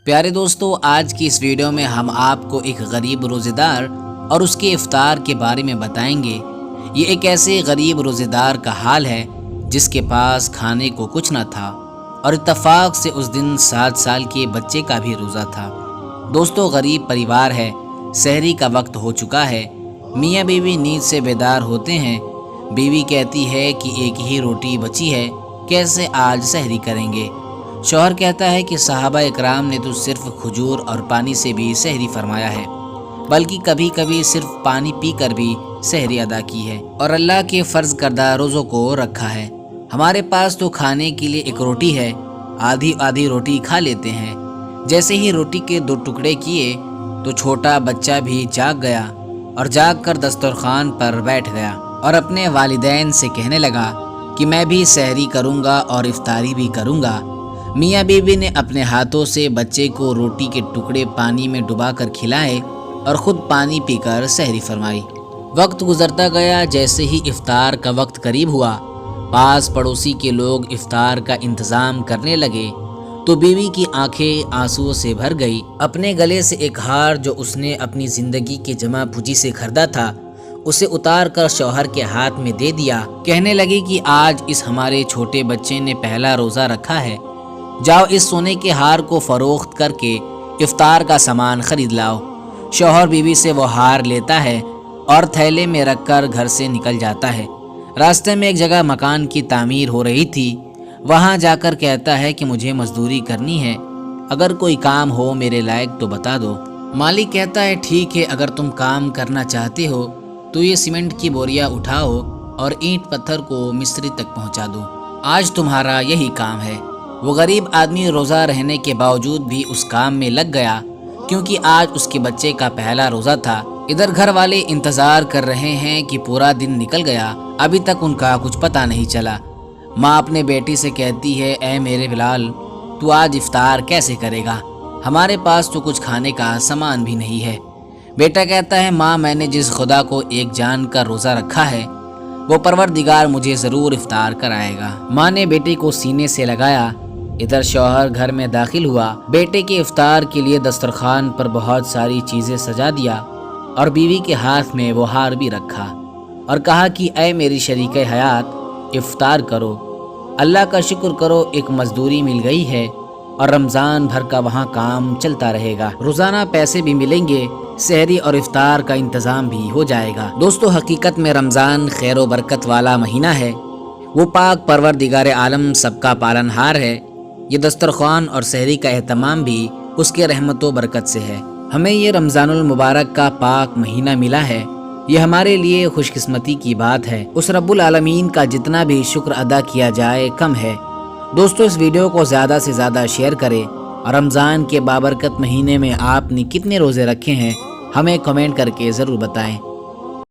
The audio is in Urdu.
پیارے دوستو، آج کی اس ویڈیو میں ہم آپ کو ایک غریب روزے دار اور اس کے افطار کے بارے میں بتائیں گے۔ یہ ایک ایسے غریب روزے دار کا حال ہے جس کے پاس کھانے کو کچھ نہ تھا اور اتفاق سے اس دن 7 سال کے بچے کا بھی روزہ تھا۔ دوستو، غریب پریوار ہے، سحری کا وقت ہو چکا ہے، میاں بیوی نیند سے بیدار ہوتے ہیں۔ بیوی کہتی ہے کہ ایک ہی روٹی بچی ہے، کیسے آج سحری کریں گے؟ شوہر کہتا ہے کہ صحابہ اکرام نے تو صرف کھجور اور پانی سے بھی سحری فرمایا ہے، بلکہ کبھی کبھی صرف پانی پی کر بھی سحری ادا کی ہے اور اللہ کے فرض کردہ روزوں کو رکھا ہے۔ ہمارے پاس تو کھانے کے لیے ایک روٹی ہے، آدھی روٹی کھا لیتے ہیں۔ جیسے ہی روٹی کے 2 ٹکڑے کیے تو چھوٹا بچہ بھی جاگ گیا اور جاگ کر دسترخوان پر بیٹھ گیا اور اپنے والدین سے کہنے لگا کہ میں بھی سحری کروں گا اور افطاری بھی کروں گا۔ میاں بیوی نے اپنے ہاتھوں سے بچے کو روٹی کے ٹکڑے پانی میں ڈبا کر کھلائے اور خود پانی پی کر سحری فرمائی۔ وقت گزرتا گیا، جیسے ہی افطار کا وقت قریب ہوا، پاس پڑوسی کے لوگ افطار کا انتظام کرنے لگے تو بیوی کی آنکھیں آنسوؤں سے بھر گئی۔ اپنے گلے سے ایک ہار جو اس نے اپنی زندگی کے جمع پوجی سے خریدا تھا، اسے اتار کر شوہر کے ہاتھ میں دے دیا۔ کہنے لگی کہ آج اس ہمارے چھوٹے بچے نے پہلا روزہ رکھا ہے، جاؤ اس سونے کے ہار کو فروخت کر کے افطار کا سامان خرید لاؤ۔ شوہر بیوی سے وہ ہار لیتا ہے اور تھیلے میں رکھ کر گھر سے نکل جاتا ہے۔ راستے میں ایک جگہ مکان کی تعمیر ہو رہی تھی، وہاں جا کر کہتا ہے کہ مجھے مزدوری کرنی ہے، اگر کوئی کام ہو میرے لائق تو بتا دو۔ مالک کہتا ہے ٹھیک ہے، اگر تم کام کرنا چاہتے ہو تو یہ سیمنٹ کی بوریاں اٹھاؤ اور اینٹ پتھر کو مستری تک پہنچا دو، آج تمہارا یہی کام ہے۔ وہ غریب آدمی روزہ رہنے کے باوجود بھی اس کام میں لگ گیا، کیونکہ آج اس کے بچے کا پہلا روزہ تھا۔ ادھر گھر والے انتظار کر رہے ہیں کہ پورا دن نکل گیا، ابھی تک ان کا کچھ پتہ نہیں چلا۔ ماں اپنے بیٹی سے کہتی ہے، اے میرے بلال، تو آج افطار کیسے کرے گا؟ ہمارے پاس تو کچھ کھانے کا سامان بھی نہیں ہے۔ بیٹا کہتا ہے، ماں میں نے جس خدا کو ایک جان کا روزہ رکھا ہے، وہ پروردگار مجھے ضرور افطار کرائے گا۔ ماں نے بیٹے کو سینے سے لگایا۔ ادھر شوہر گھر میں داخل ہوا، بیٹے کے افطار کے لیے دسترخوان پر بہت ساری چیزیں سجا دیا اور بیوی کے ہاتھ میں وہ ہار بھی رکھا اور کہا کہ اے میری شریک حیات، افطار کرو، اللہ کا شکر کرو، ایک مزدوری مل گئی ہے اور رمضان بھر کا وہاں کام چلتا رہے گا، روزانہ پیسے بھی ملیں گے، سحری اور افطار کا انتظام بھی ہو جائے گا۔ دوستو، حقیقت میں رمضان خیر و برکت والا مہینہ ہے، وہ پاک پروردگار عالم سب کا پالن ہار ہے۔ یہ دسترخوان اور سحری کا اہتمام بھی اس کے رحمت و برکت سے ہے۔ ہمیں یہ رمضان المبارک کا پاک مہینہ ملا ہے، یہ ہمارے لیے خوش قسمتی کی بات ہے۔ اس رب العالمین کا جتنا بھی شکر ادا کیا جائے کم ہے۔ دوستو، اس ویڈیو کو زیادہ سے زیادہ شیئر کریں اور رمضان کے بابرکت مہینے میں آپ نے کتنے روزے رکھے ہیں ہمیں کمنٹ کر کے ضرور بتائیں۔